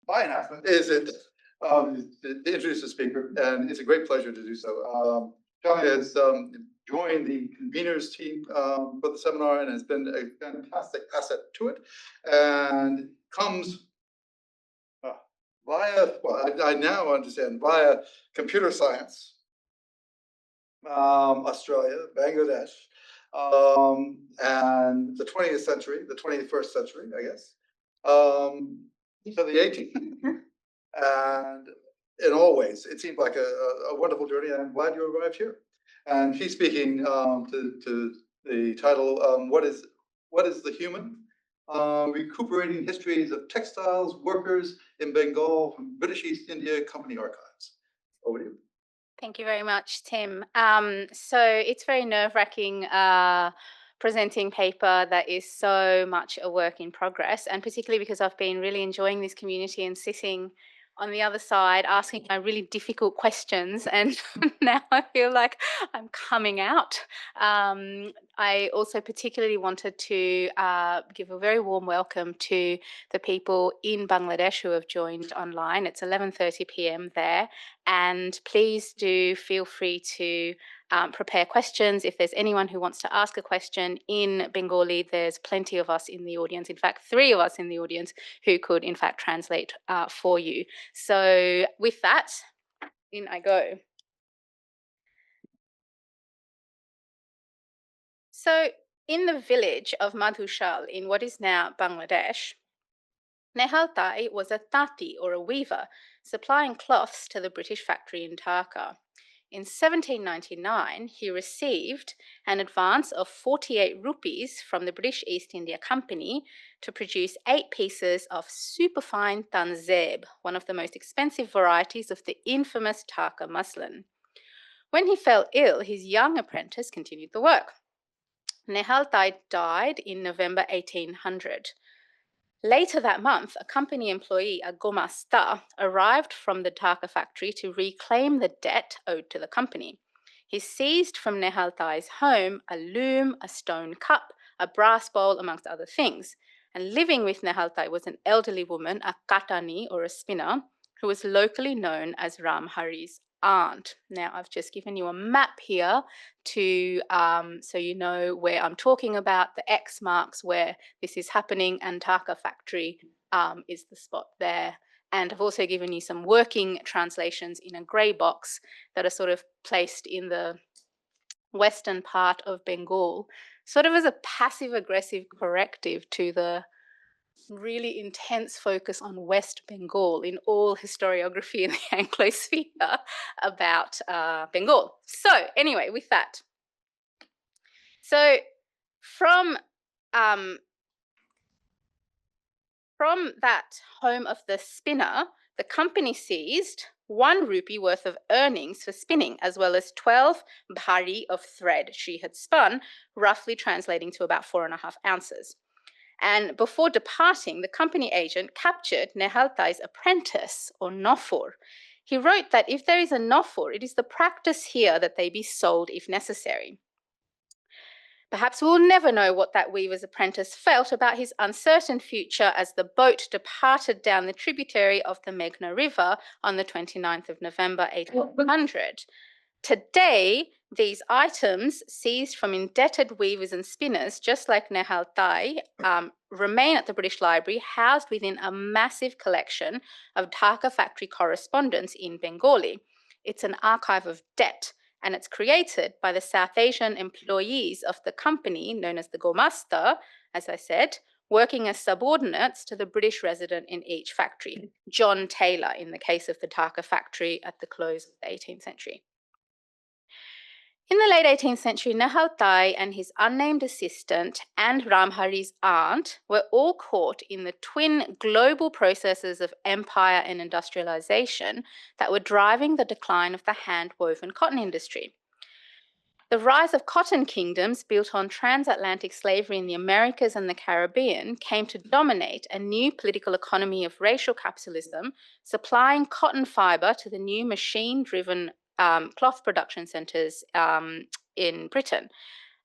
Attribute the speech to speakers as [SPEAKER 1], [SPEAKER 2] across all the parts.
[SPEAKER 1] my announcement is to introduce the speaker, and it's a great pleasure to do so. Samia has joined the conveners team for the seminar and has been a fantastic asset to it, and comes via, well, I now understand, via computer science, Australia, Bangladesh, and the 20th century, the 21st century, I guess, so the 18th. And in all ways, it seemed like a wonderful journey, and I'm glad you arrived here. And she's speaking to the title, what is the human? Recuperating Histories of Textiles Workers in Bengal from British East India Company Archives. Over to you.
[SPEAKER 2] Thank you very much, Tim. So it's very nerve-wracking presenting paper that is so much a work in progress, and particularly because I've been really enjoying this community and sitting on the other side asking my really difficult questions, and now I feel like I'm coming out. I also particularly wanted to give a very warm welcome to the people in Bangladesh who have joined online. It's 11:30 p.m. there, and please do feel free to prepare questions. If there's anyone who wants to ask a question in Bengali, there's plenty of us in the audience. In fact, 3 of us in the audience who could, in fact, translate for you. So with that, in I go. So in the village of Madhushal in what is now Bangladesh, Nehaltai was a tati, or a weaver, supplying cloths to the British factory in Dhaka. In 1799, he received an advance of 48 rupees from the British East India Company to produce 8 pieces of superfine tanzeb, one of the most expensive varieties of the infamous Dhaka muslin. When he fell ill, his young apprentice continued the work. Nehaltai died in November 1800. Later that month, a company employee, a gomasta, arrived from the Dhaka factory to reclaim the debt owed to the company. He seized from Nehaltai's home a loom, a stone cup, a brass bowl, amongst other things. And living with Nehaltai was an elderly woman, a katani, or a spinner, who was locally known as Ramhari's aunt. Now, I've just given you a map here to so you know where I'm talking about. The X marks where this is happening, and Dhaka factory is the spot there. And I've also given you some working translations in a grey box that are sort of placed in the western part of Bengal, sort of as a passive-aggressive corrective to the really intense focus on West Bengal in all historiography in the Anglosphere about Bengal. So anyway, with that. So from that home of the spinner, the company seized 1 rupee worth of earnings for spinning, as well as 12 bhari of thread she had spun, roughly translating to about 4.5 ounces. And before departing, the company agent captured Nehaltai's apprentice, or nofur. He wrote that if there is a nofur, it is the practice here that they be sold if necessary. Perhaps we'll never know what that weaver's apprentice felt about his uncertain future as the boat departed down the tributary of the Meghna River on the 29th of November, 1800. Today, these items seized from indebted weavers and spinners, just like Nehaltai, remain at the British Library, housed within a massive collection of Dhaka factory correspondence in Bengali. It's an archive of debt, and it's created by the South Asian employees of the company, known as the Gomasta, as I said, working as subordinates to the British resident in each factory, John Taylor, in the case of the Dhaka factory at the close of the 18th century. In the late 18th century, Nehaltai and his unnamed assistant and Ramhari's aunt were all caught in the twin global processes of empire and industrialisation that were driving the decline of the hand-woven cotton industry. The rise of cotton kingdoms built on transatlantic slavery in the Americas and the Caribbean came to dominate a new political economy of racial capitalism, supplying cotton fibre to the new machine-driven cloth production centres in Britain.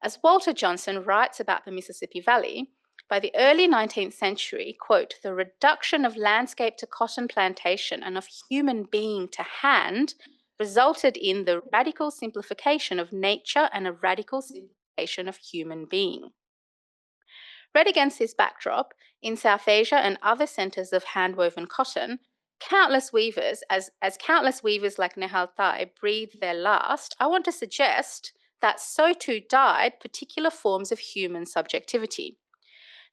[SPEAKER 2] As Walter Johnson writes about the Mississippi Valley, By the early 19th century, quote, the reduction of landscape to cotton plantation and of human being to hand resulted in the radical simplification of nature and a radical simplification of human being. Read against this backdrop, in South Asia and other centers of hand-woven cotton, countless weavers, as countless weavers like Nehal Tai breathed their last, I want to suggest that so too died particular forms of human subjectivity.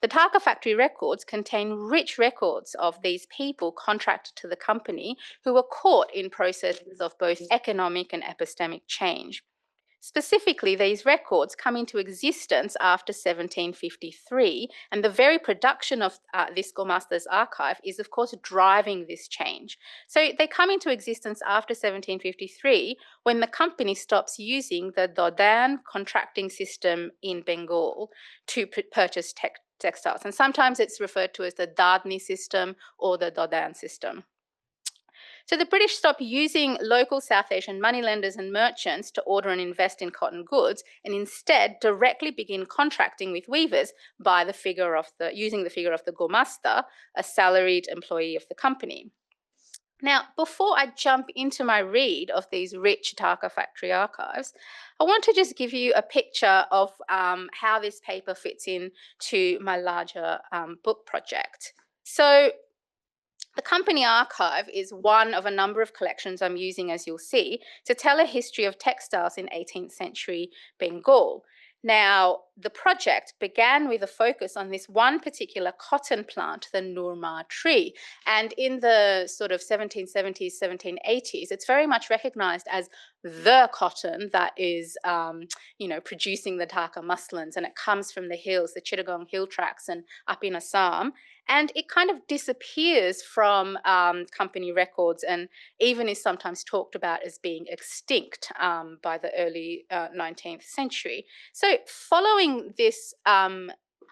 [SPEAKER 2] The Dhaka factory records contain rich records of these people contracted to the company who were caught in processes of both economic and epistemic change. Specifically, these records come into existence after 1753, and the very production of this Gormaster's archive is, of course, driving this change. So they come into existence after 1753 when the company stops using the Dodan contracting system in Bengal to purchase textiles. And sometimes it's referred to as the Dadni system or the Dodan system. So the British stopped using local South Asian moneylenders and merchants to order and invest in cotton goods, and instead directly begin contracting with weavers by using the figure of the Gormaster, a salaried employee of the company. Now, before I jump into my read of these rich Dhaka factory archives, I want to just give you a picture of how this paper fits in to my larger book project. So the company archive is one of a number of collections I'm using, as you'll see, to tell a history of textiles in 18th century Bengal. Now, the project began with a focus on this one particular cotton plant, the Nurma tree. And in the sort of 1770s, 1780s, it's very much recognized as the cotton that is, producing the Dhaka muslins. And it comes from the hills, the Chittagong hill tracts and up in Assam. And it kind of disappears from company records and even is sometimes talked about as being extinct by the early 19th century. So following this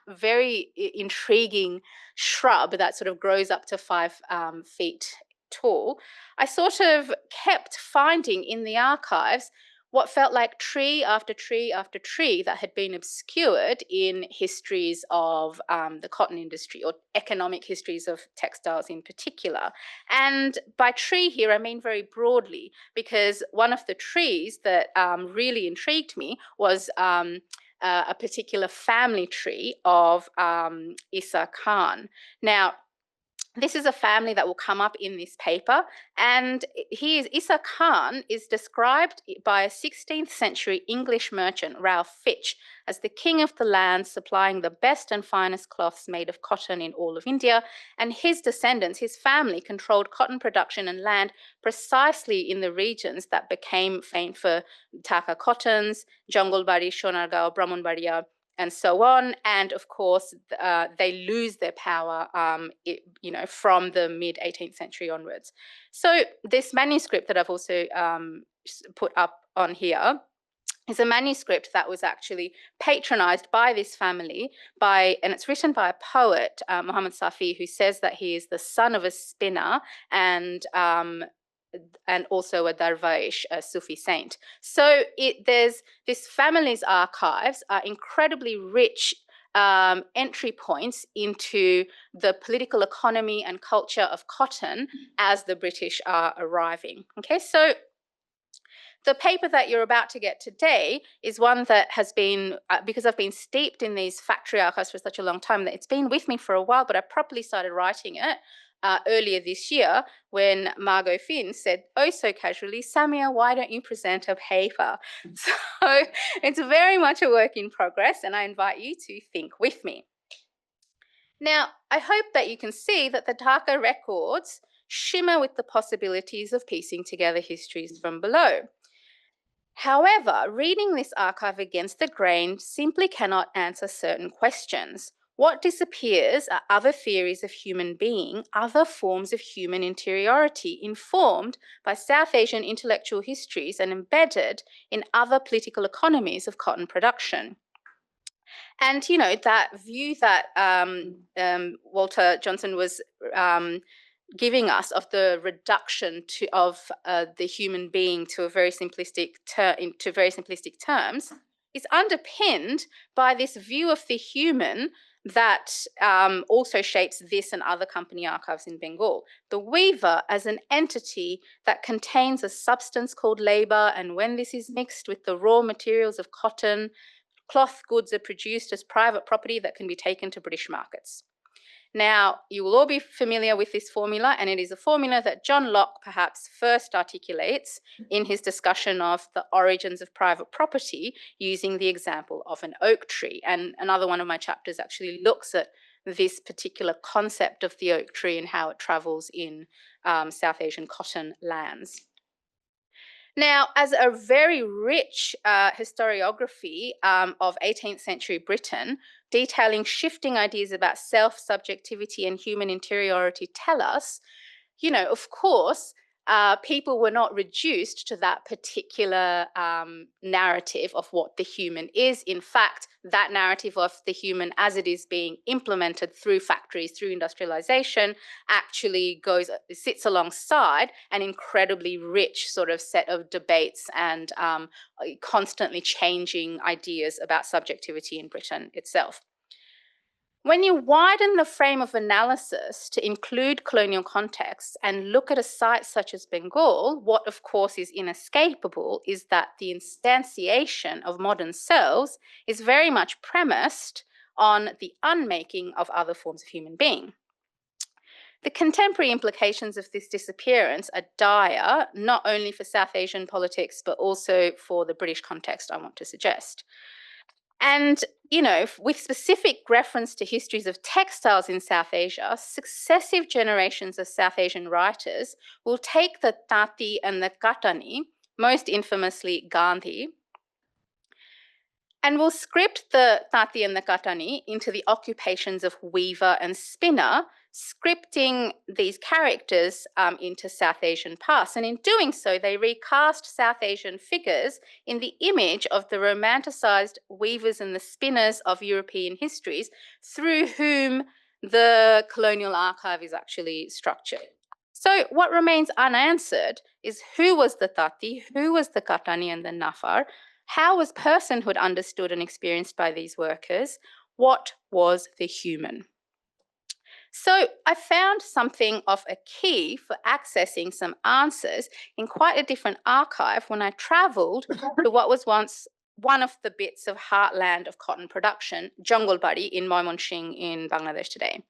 [SPEAKER 2] very intriguing shrub that sort of grows up to 5 feet tall, I sort of kept finding in the archives what felt like tree after tree after tree that had been obscured in histories of the cotton industry or economic histories of textiles in particular. And by tree here, I mean very broadly, because one of the trees that really intrigued me was a particular family tree of Isa Khan. Now, this is a family that will come up in this paper, and Isa Khan is described by a 16th century English merchant, Ralph Fitch, as the king of the land, supplying the best and finest cloths made of cotton in all of India, and his descendants, his family, controlled cotton production and land precisely in the regions that became famed for Dhaka cottons, Jangalbari, Sonargaon, Brahmanbaria, and so on. And of course, they lose their power, from the mid-18th century onwards. So this manuscript that I've also put up on here is a manuscript that was actually patronized by this family and it's written by a poet, Muhammad Safi, who says that he is the son of a spinner and also a Darvish, a Sufi saint. So there's this family's archives are incredibly rich entry points into the political economy and culture of cotton as the British are arriving. Okay, so the paper that you're about to get today is one that has been, because I've been steeped in these factory archives for such a long time, that it's been with me for a while, but I properly started writing it earlier this year when Margot Finn said, oh so casually, Samia, why don't you present a paper? So it's very much a work in progress, and I invite you to think with me. Now, I hope that you can see that the Dhaka records shimmer with the possibilities of piecing together histories from below. However, reading this archive against the grain simply cannot answer certain questions. What disappears are other theories of human being, other forms of human interiority, informed by South Asian intellectual histories and embedded in other political economies of cotton production. And, that view that Walter Johnson was giving us of the reduction of the human being to very simplistic terms is underpinned by this view of the human that also shapes this and other company archives in Bengal. The weaver as an entity that contains a substance called labor, and when this is mixed with the raw materials of cotton, cloth goods are produced as private property that can be taken to British markets. Now, you will all be familiar with this formula, and it is a formula that John Locke perhaps first articulates in his discussion of the origins of private property using the example of an oak tree. And another one of my chapters actually looks at this particular concept of the oak tree and how it travels in South Asian cotton lands. Now, as a very rich historiography of 18th century Britain, detailing shifting ideas about self, subjectivity, and human interiority tell us, you know, of course, people were not reduced to that particular narrative of what the human is. In fact, that narrative of the human as it is being implemented through factories, through industrialisation, actually sits alongside an incredibly rich sort of set of debates and constantly changing ideas about subjectivity in Britain itself. When you widen the frame of analysis to include colonial contexts and look at a site such as Bengal, what of course is inescapable is that the instantiation of modern selves is very much premised on the unmaking of other forms of human being. The contemporary implications of this disappearance are dire, not only for South Asian politics, but also for the British context I want to suggest. And, you know, with specific reference to histories of textiles in South Asia, successive generations of South Asian writers will take the Tati and the Katani, most infamously Gandhi, and will script the Tati and the Katani into the occupations of weaver and spinner, scripting these characters into South Asian past. And in doing so, they recast South Asian figures in the image of the romanticized weavers and the spinners of European histories through whom the colonial archive is actually structured. So what remains unanswered is who was the Tati, who was the Katani and the Nafar, how was personhood understood and experienced by these workers, what was the human? So I found something of a key for accessing some answers in quite a different archive when I travelled to what was once one of the bits of heartland of cotton production, Junglebari in Mymensingh in Bangladesh today.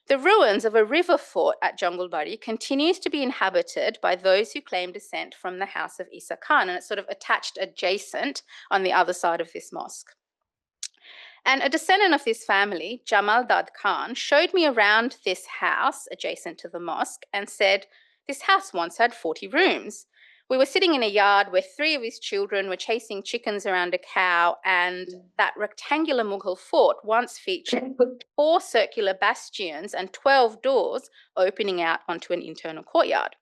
[SPEAKER 2] The ruins of a river fort at Junglebari continues to be inhabited by those who claim descent from the house of Isa Khan, and it's sort of attached adjacent on the other side of this mosque. And a descendant of this family, Jamal Dad Khan, showed me around this house adjacent to the mosque and said, this house once had 40 rooms. We were sitting in a yard where 3 of his children were chasing chickens around a cow, and that rectangular Mughal fort once featured 4 circular bastions and 12 doors opening out onto an internal courtyard.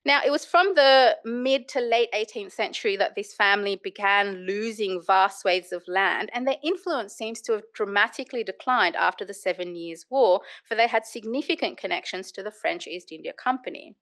[SPEAKER 2] Now, it was from the mid to late 18th century that this family began losing vast swathes of land, and their influence seems to have dramatically declined after the 7 Years' War, for they had significant connections to the French East India Company.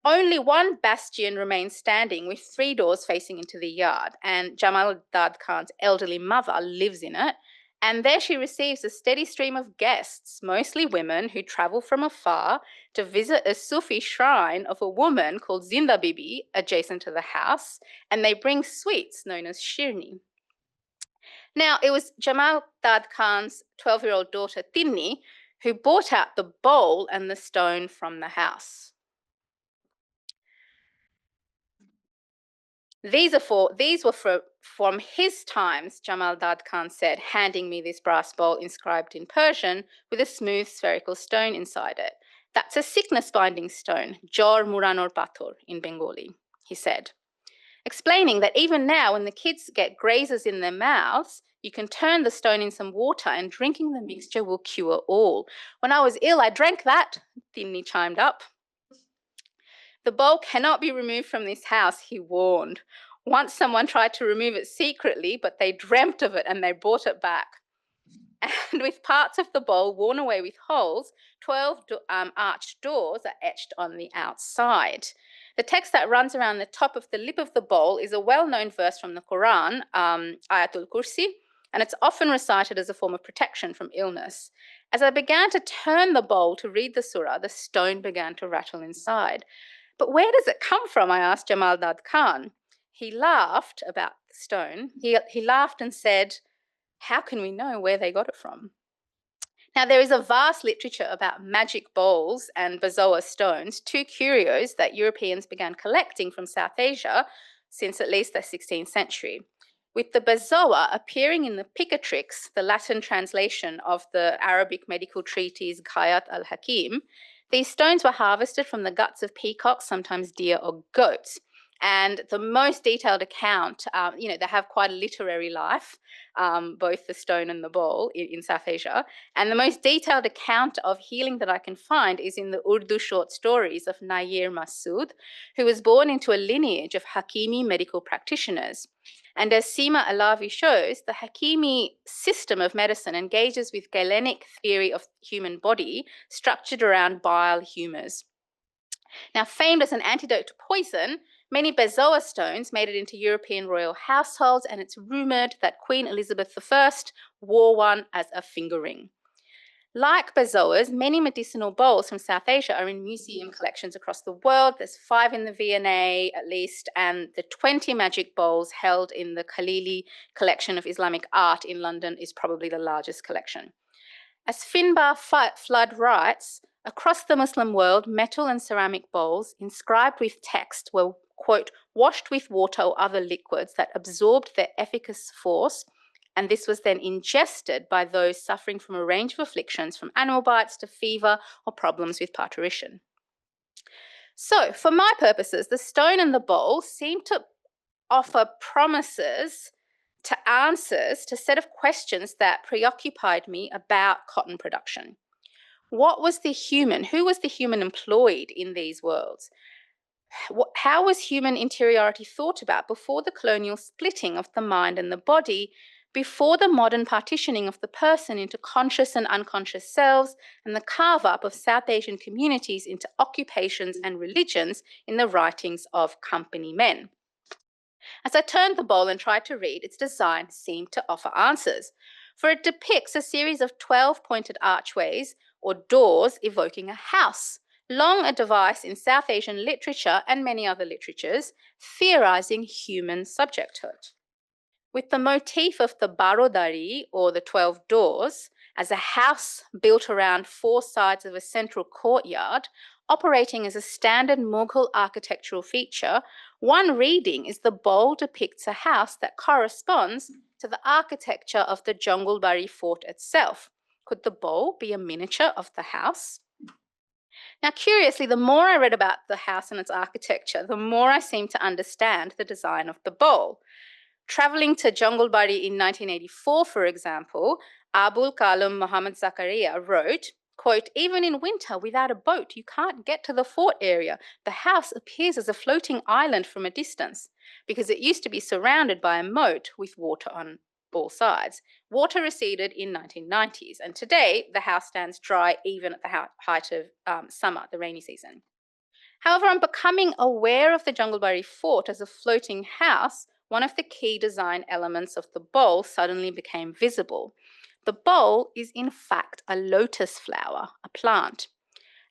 [SPEAKER 2] Only one bastion remains standing with 3 doors facing into the yard, and Jamal Dad Khan's elderly mother lives in it. And there she receives a steady stream of guests, mostly women who travel from afar to visit a Sufi shrine of a woman called Zinda Bibi adjacent to the house, and they bring sweets known as shirni. Now, it was Jamal Dad Khan's 12-year-old daughter, Tinni, who brought out the bowl and the stone from the house. These were from his times, Jamal Dad Khan said, handing me this brass bowl inscribed in Persian with a smooth spherical stone inside it. That's a sickness-binding stone, Jor Muranor Pathor in Bengali, he said, explaining that even now when the kids get grazes in their mouths, you can turn the stone in some water and drinking the mixture will cure all. When I was ill, I drank that, Tinni chimed up. The bowl cannot be removed from this house, he warned. Once someone tried to remove it secretly, but they dreamt of it and they brought it back. And with parts of the bowl worn away with holes, 12 arched doors are etched on the outside. The text that runs around the top of the lip of the bowl is a well-known verse from the Quran, Ayatul Kursi, and it's often recited as a form of protection from illness. As I began to turn the bowl to read the surah, the stone began to rattle inside. But where does it come from? I asked Jamal Dad Khan. He laughed about the stone. He laughed and said, how can we know where they got it from? Now, there is a vast literature about magic bowls and bezoar stones, two curios that Europeans began collecting from South Asia since at least the 16th century. With the bezoar appearing in the Picatrix, the Latin translation of the Arabic medical treatise Ghayat al-Hakim, these stones were harvested from the guts of peacocks, sometimes deer or goats. And the most detailed account, they have quite a literary life, both the stone and the bowl in South Asia. And the most detailed account of healing that I can find is in the Urdu short stories of Nayyir Masood, who was born into a lineage of Hakimi medical practitioners. And as Seema Alavi shows, the Hakimi system of medicine engages with Galenic theory of human body structured around bile humours. Now, famed as an antidote to poison, many bezoar stones made it into European royal households, and it's rumoured that Queen Elizabeth I wore one as a finger ring. Like bezoars, many medicinal bowls from South Asia are in museum collections across the world. There's 5 in the V&A at least, and the 20 magic bowls held in the Khalili collection of Islamic art in London is probably the largest collection. As Finbar Flood writes, across the Muslim world, metal and ceramic bowls inscribed with text were, quote, washed with water or other liquids that absorbed their efficacious force, and this was then ingested by those suffering from a range of afflictions, from animal bites to fever or problems with parturition. So, for my purposes, the stone and the bowl seem to offer promises to answers to a set of questions that preoccupied me about cotton production. What was the human? Who was the human employed in these worlds? How was human interiority thought about before the colonial splitting of the mind and the body, before the modern partitioning of the person into conscious and unconscious selves, and the carve-up of South Asian communities into occupations and religions in the writings of company men? As I turned the bowl and tried to read, its design seemed to offer answers, for it depicts a series of 12 pointed archways or doors evoking a house, long a device in South Asian literature and many other literatures, theorising human subjecthood. With the motif of the barodari, or the 12 doors, as a house built around 4 sides of a central courtyard, operating as a standard Mughal architectural feature, one reading is the bowl depicts a house that corresponds to the architecture of the Junglebari fort itself. Could the bowl be a miniature of the house? Now, curiously, the more I read about the house and its architecture, the more I seemed to understand the design of the bowl. Travelling to Junglebari in 1984, for example, Abul Kalam Muhammad Zakaria wrote, quote, even in winter without a boat, you can't get to the fort area. The house appears as a floating island from a distance because it used to be surrounded by a moat with water on all sides. Water receded in 1990s, and today the house stands dry even at the height of summer, the rainy season. However, on becoming aware of the Junglebari fort as a floating house, one of the key design elements of the bowl suddenly became visible. The bowl is in fact a lotus flower, a plant.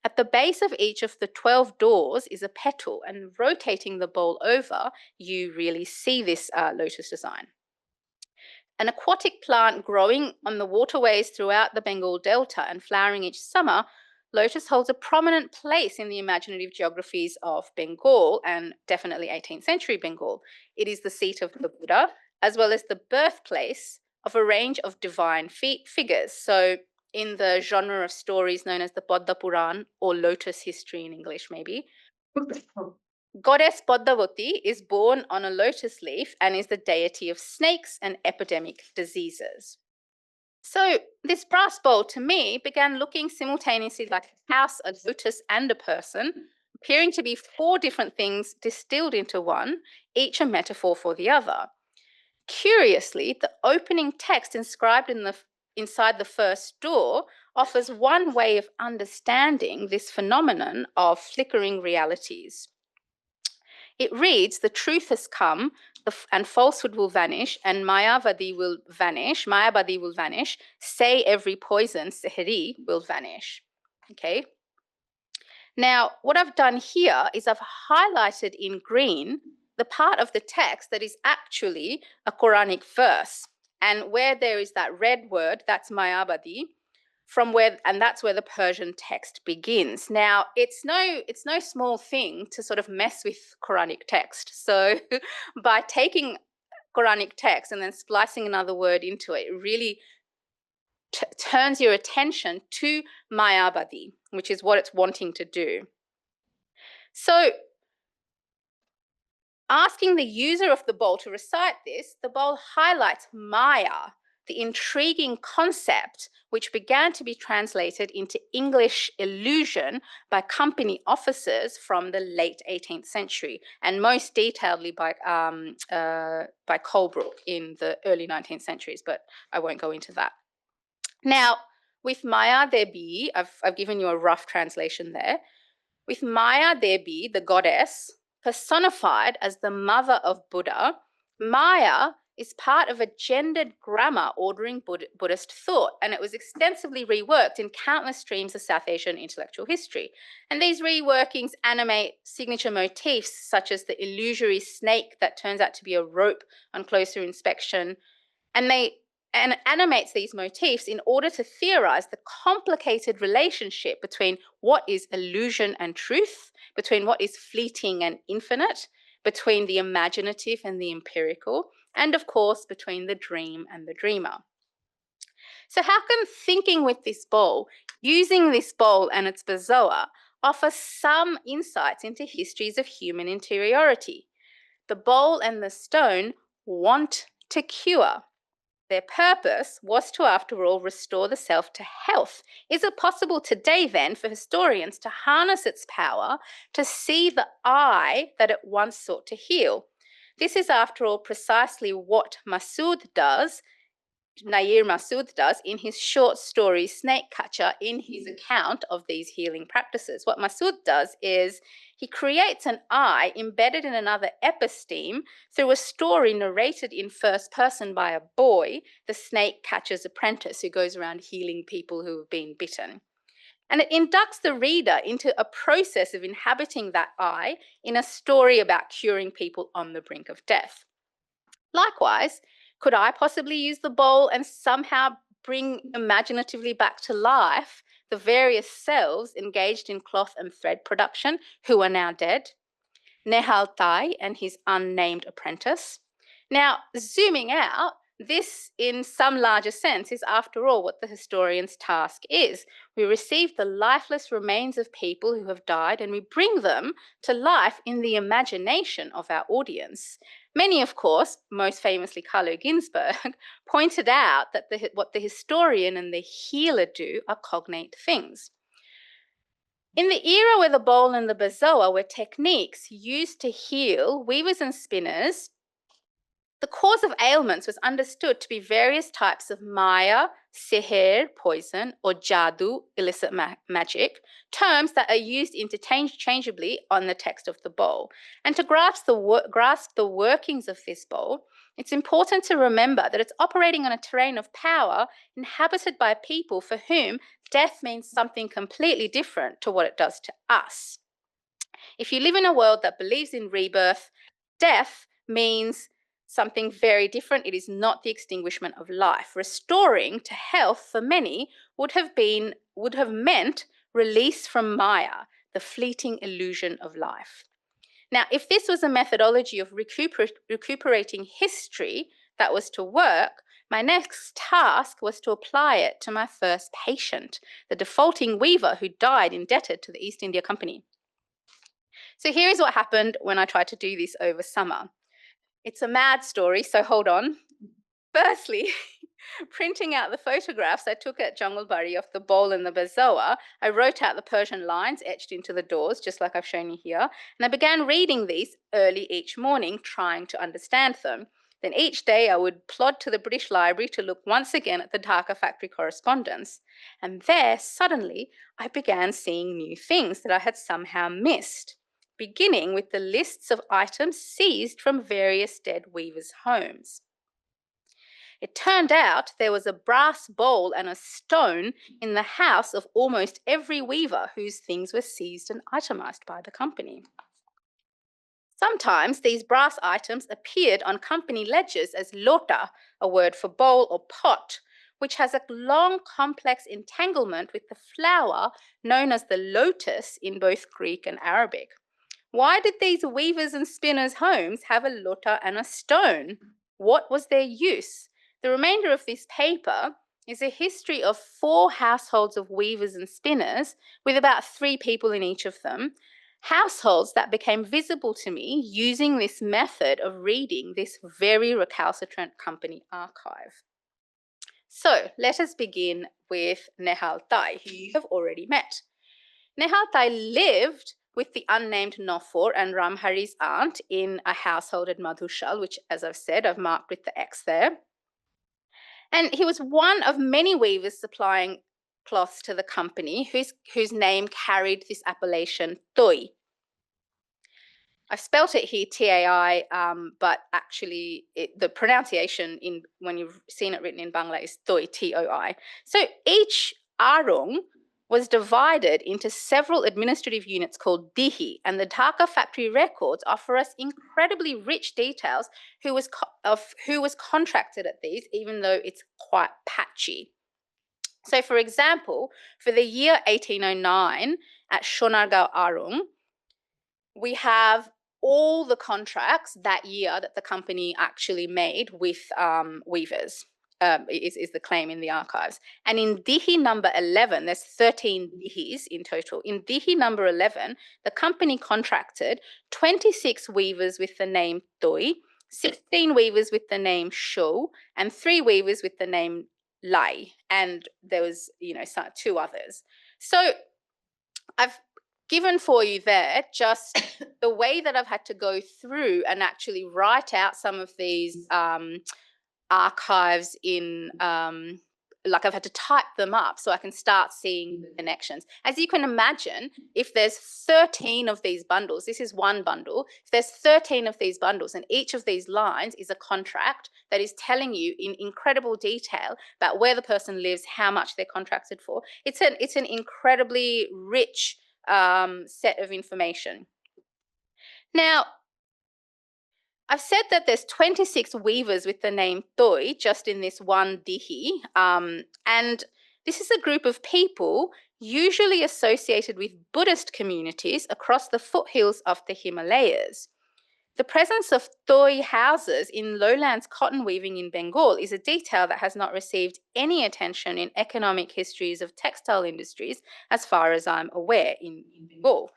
[SPEAKER 2] At the base of each of the 12 doors is a petal, and rotating the bowl over, you really see this lotus design. An aquatic plant growing on the waterways throughout the Bengal Delta and flowering each summer, lotus holds a prominent place in the imaginative geographies of Bengal, and definitely 18th century Bengal. It is the seat of the Buddha, as well as the birthplace of a range of divine figures. So in the genre of stories known as the Padma Puran, or lotus history in English maybe, Goddess Padmavati is born on a lotus leaf and is the deity of snakes and epidemic diseases. So this brass bowl to me began looking simultaneously like a house, a lotus, and a person, appearing to be 4 different things distilled into one, each a metaphor for the other. Curiously, the opening text inscribed inside the first door offers one way of understanding this phenomenon of flickering realities. It reads, the truth has come, and falsehood will vanish, and Mayavadi will vanish. Say every poison, Sehri, will vanish. Okay. Now, what I've done here is I've highlighted in green the part of the text that is actually a Quranic verse. And where there is that red word, that's Mayabadi, and that's where the Persian text begins. Now, it's no small thing to sort of mess with Quranic text. So by taking Quranic text and then splicing another word into it, it really turns your attention to Mayabadi, which is what it's wanting to do. So asking the user of the bowl to recite this, the bowl highlights Maya, the intriguing concept which began to be translated into English illusion by company officers from the late 18th century, and most detailedly by Colebrook in the early 19th centuries, but I won't go into that. Now, with Maya Devi, I've given you a rough translation there. With Maya Devi, the goddess, personified as the mother of Buddha, Maya is part of a gendered grammar ordering Buddhist thought, and it was extensively reworked in countless streams of South Asian intellectual history. And these reworkings animate signature motifs such as the illusory snake that turns out to be a rope on closer inspection, and animates these motifs in order to theorize the complicated relationship between what is illusion and truth, between what is fleeting and infinite, between the imaginative and the empirical, and of course, between the dream and the dreamer. So how can thinking with this bowl, using this bowl and its bezoar, offer some insights into histories of human interiority? The bowl and the stone want to cure. Their purpose was to, after all, restore the self to health. Is it possible today, then, for historians to harness its power to see the I that it once sought to heal? This is, after all, precisely what Nair Masood does in his short story Snake Catcher in his account of these healing practices. What Masood does is he creates an I embedded in another episteme through a story narrated in first person by a boy, the snake catcher's apprentice, who goes around healing people who have been bitten. And it inducts the reader into a process of inhabiting that I in a story about curing people on the brink of death. Likewise, could I possibly use the bowl and somehow bring imaginatively back to life the various selves engaged in cloth and thread production who are now dead? Nehal Tai and his unnamed apprentice. Now, zooming out, this in some larger sense is after all what the historian's task is. We receive the lifeless remains of people who have died and we bring them to life in the imagination of our audience. Many, of course, most famously Carlo Ginzburg, pointed out that what the historian and the healer do are cognate things. In the era where the bowl and the bezoar were techniques used to heal, weavers and spinners, the cause of ailments was understood to be various types of maya, sihr, poison, or jadoo, illicit magic, terms that are used interchangeably on the text of the bowl. And to grasp the workings of this bowl, it's important to remember that it's operating on a terrain of power inhabited by people for whom death means something completely different to what it does to us. If you live in a world that believes in rebirth, death means something very different. It is not the extinguishment of life. Restoring to health for many would have meant release from Maya, the fleeting illusion of life. Now, if this was a methodology of recuperating history that was to work, my next task was to apply it to my first patient, the defaulting weaver who died indebted to the East India Company. So here is what happened when I tried to do this over summer. It's a mad story, so hold on. Firstly, printing out the photographs I took at Junglebari of the bowl and the bezoar, I wrote out the Persian lines etched into the doors, just like I've shown you here, and I began reading these early each morning, trying to understand them. Then each day I would plod to the British Library to look once again at the Dhaka factory correspondence. And there, suddenly, I began seeing new things that I had somehow missed. beginning with the lists of items seized from various dead weavers' homes. It turned out there was a brass bowl and a stone in the house of almost every weaver whose things were seized and itemized by the company. Sometimes these brass items appeared on company ledgers as lota, a word for bowl or pot, which has a long, complex entanglement with the flower known as the lotus in both Greek and Arabic. Why did these weavers' and spinners' homes have a lota and a stone? What was their use? The remainder of this paper is a history of 4 households of weavers and spinners, with about 3 people in each of them, households that became visible to me using this method of reading this very recalcitrant company archive. So let us begin with Nehal Tai, who you have already met. Nehal Tai lived with the unnamed Nofor and Ramhari's aunt in a household at Madhushal, which, as I've said, I've marked with the X there. And he was one of many weavers supplying cloths to the company whose name carried this appellation Toi. I've spelt it here TAI, but actually the pronunciation when you've seen it written in Bangla is Toi, TOI. So each arung was divided into several administrative units called dihi, and the Dhaka factory records offer us incredibly rich details of who was contracted at these, even though it's quite patchy. So, for example, for the year 1809 at Shonargaon Arung, we have all the contracts that year that the company actually made with weavers. Is the claim in the archives. And in Dihi number 11, there's 13 Dihis in total. In Dihi number 11, the company contracted 26 weavers with the name Toi, 16 weavers with the name Shou, and 3 weavers with the name Lai. And there was, 2 others. So I've given for you there just the way that I've had to go through and actually write out some of these archives in like I've had to type them up so I can start seeing the connections. As you can imagine, if there's 13 of these bundles, this is one bundle, if there's 13 of these bundles and each of these lines is a contract that is telling you in incredible detail about where the person lives, how much they're contracted for, it's an incredibly rich set of information. Now, I've said that there's 26 weavers with the name Toi just in this one dihi, and this is a group of people usually associated with Buddhist communities across the foothills of the Himalayas. The presence of Toi houses in lowlands cotton weaving in Bengal is a detail that has not received any attention in economic histories of textile industries, as far as I'm aware, in Bengal.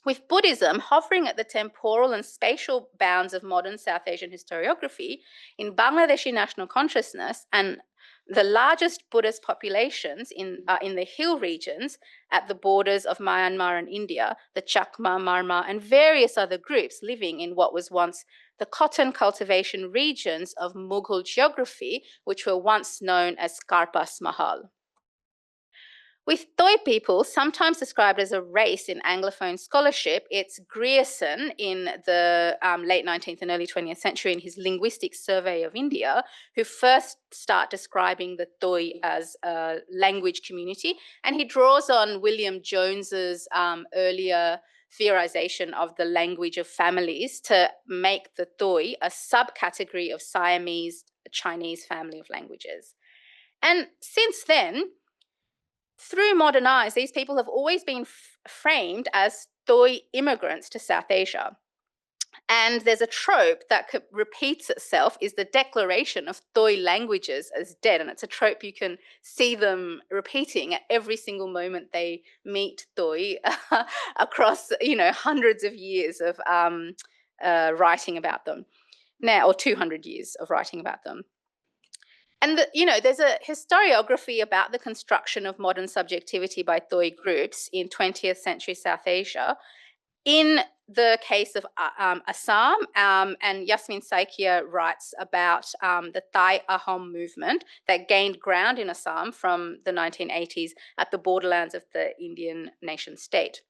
[SPEAKER 2] With Buddhism hovering at the temporal and spatial bounds of modern South Asian historiography, in Bangladeshi national consciousness and the largest Buddhist populations in the hill regions at the borders of Myanmar and India, the Chakma, Marma, and various other groups living in what was once the cotton cultivation regions of Mughal geography, which were once known as Karpas Mahal. With Toi people, sometimes described as a race in Anglophone scholarship, it's Grierson in the late 19th and early 20th century in his Linguistic Survey of India, who first start describing the Toi as a language community. And he draws on William Jones's earlier theorization of the language of families to make the Toi a subcategory of Siamese Chinese family of languages. And since then, through modern eyes, these people have always been framed as Toi immigrants to South Asia. And there's a trope that repeats itself, is the declaration of Toi languages as dead. And it's a trope you can see them repeating at every single moment they meet Toi across, hundreds of years of writing about them now, or 200 years of writing about them. And, there's a historiography about the construction of modern subjectivity by Toi groups in 20th century South Asia. In the case of Assam, and Yasmin Saikia writes about the Thai Ahom movement that gained ground in Assam from the 1980s at the borderlands of the Indian nation state.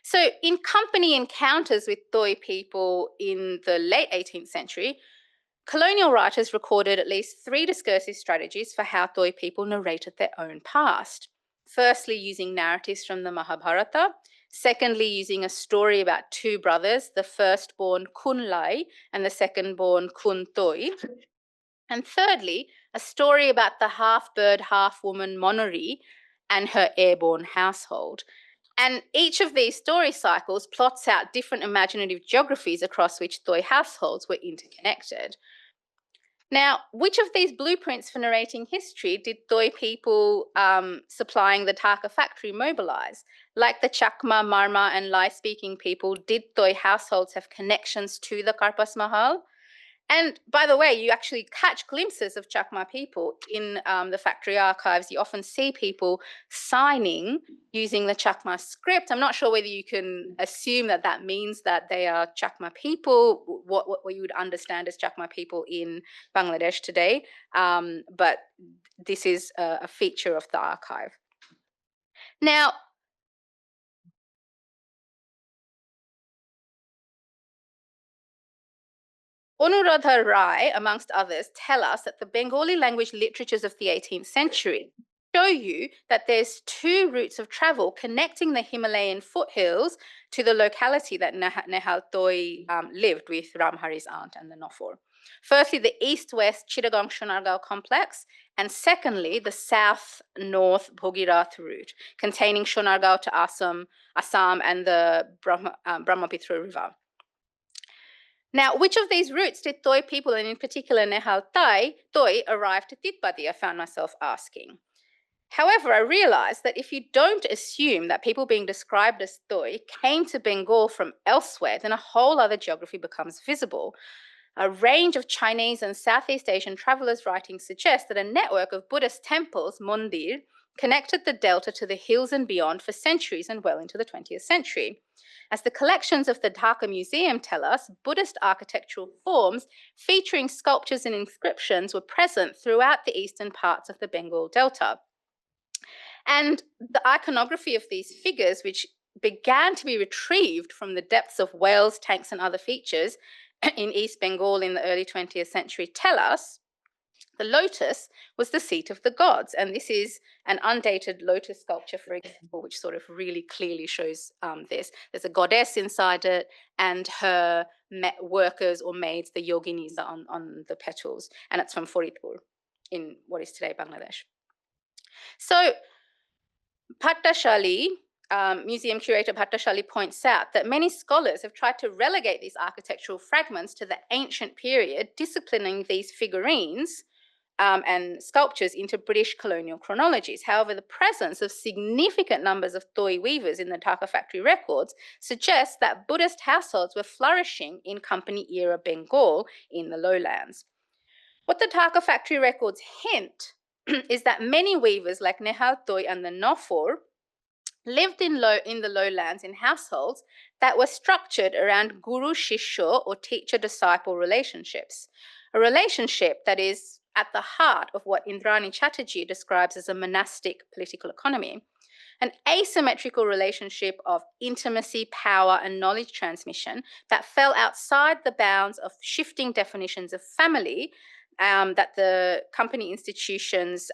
[SPEAKER 2] So in company encounters with Doi people in the late 18th century, colonial writers recorded at least 3 discursive strategies for how Doi people narrated their own past. Firstly, using narratives from the Mahabharata. Secondly, using a story about 2 brothers, the firstborn Kun Lai and the secondborn Kun Doi. And thirdly, a story about the half-bird, half-woman Monori and her airborne household. And each of these story cycles plots out different imaginative geographies across which Doi households were interconnected. Now, which of these blueprints for narrating history did Doi people supplying the Dhaka factory mobilize? Like the Chakma, Marma, and Lai-speaking people, did Doi households have connections to the Karpas Mahal? And by the way, you actually catch glimpses of Chakma people in the factory archives. You often see people signing using the Chakma script. I'm not sure whether you can assume that that means that they are Chakma people, what you would understand as Chakma people in Bangladesh today. But this is a feature of the archive. Now, Anuradha Rai, amongst others, tell us that the Bengali language literatures of the 18th century show you that there's 2 routes of travel connecting the Himalayan foothills to the locality that Nehal Doi lived with Ramhari's aunt and the Nofor. Firstly, the east-west Chittagong-Sonargaon complex, and secondly, the south-north Bhogirath route, containing Sonargaon to Assam and the Brahmaputra River. Now, which of these routes did Doi people, and in particular Nehal Doi, arrive to Titbati? I found myself asking. However, I realized that if you don't assume that people being described as Doi came to Bengal from elsewhere, then a whole other geography becomes visible. A range of Chinese and Southeast Asian travelers' writings suggest that a network of Buddhist temples, mandir, connected the delta to the hills and beyond for centuries and well into the 20th century. As the collections of the Dhaka Museum tell us, Buddhist architectural forms featuring sculptures and inscriptions were present throughout the eastern parts of the Bengal Delta. And the iconography of these figures, which began to be retrieved from the depths of wells, tanks, and other features in East Bengal in the early 20th century, tell us the lotus was the seat of the gods. And this is an undated lotus sculpture, for example, which sort of really clearly shows this. There's a goddess inside it, and her workers or maids, the yoginis, are on the petals. And it's from Faridpur in what is today Bangladesh. So Bhattashali, museum curator Bhattashali, points out that many scholars have tried to relegate these architectural fragments to the ancient period, disciplining these figurines and sculptures into British colonial chronologies. However, the presence of significant numbers of Doi weavers in the Dhaka factory records suggests that Buddhist households were flourishing in company-era Bengal in the lowlands. What the Dhaka factory records hint is that many weavers like Nehal Doi and the Nofor lived in the lowlands in households that were structured around guru-shishyo or teacher-disciple relationships, a relationship that is at the heart of what Indrani Chatterjee describes as a monastic political economy, an asymmetrical relationship of intimacy, power, and knowledge transmission that fell outside the bounds of shifting definitions of family that the company institutions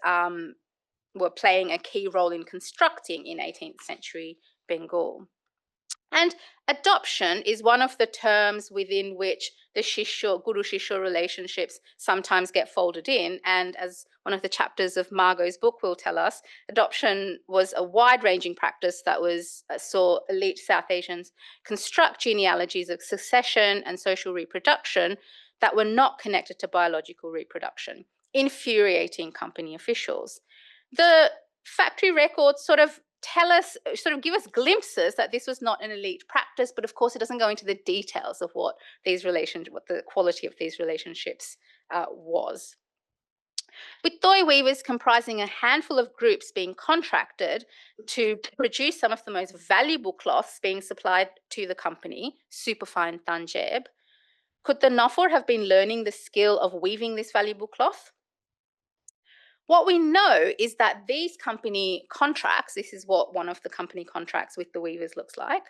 [SPEAKER 2] were playing a key role in constructing in 18th century Bengal. And adoption is one of the terms within which the guru-shishyo relationships sometimes get folded in. And as one of the chapters of Margot's book will tell us, adoption was a wide-ranging practice that saw elite South Asians construct genealogies of succession and social reproduction that were not connected to biological reproduction, infuriating company officials. The factory records sort of give us glimpses that this was not an elite practice, but of course it doesn't go into the details of what the quality of these relationships was. With Doi weavers comprising a handful of groups being contracted to produce some of the most valuable cloths being supplied to the company, superfine tanjeb, could the Nofor have been learning the skill of weaving this valuable cloth? What we know is that these company contracts, this is what one of the company contracts with the weavers looks like,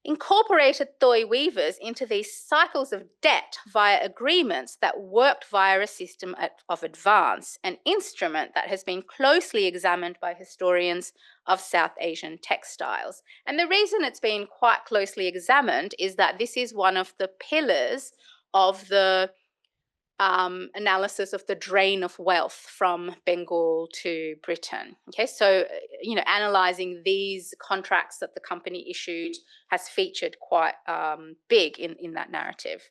[SPEAKER 2] incorporated Thoi weavers into these cycles of debt via agreements that worked via a system of advance, an instrument that has been closely examined by historians of South Asian textiles. And the reason it's been quite closely examined is that this is one of the pillars of the analysis of the drain of wealth from Bengal to Britain. Okay, so analysing these contracts that the company issued has featured quite big in that narrative.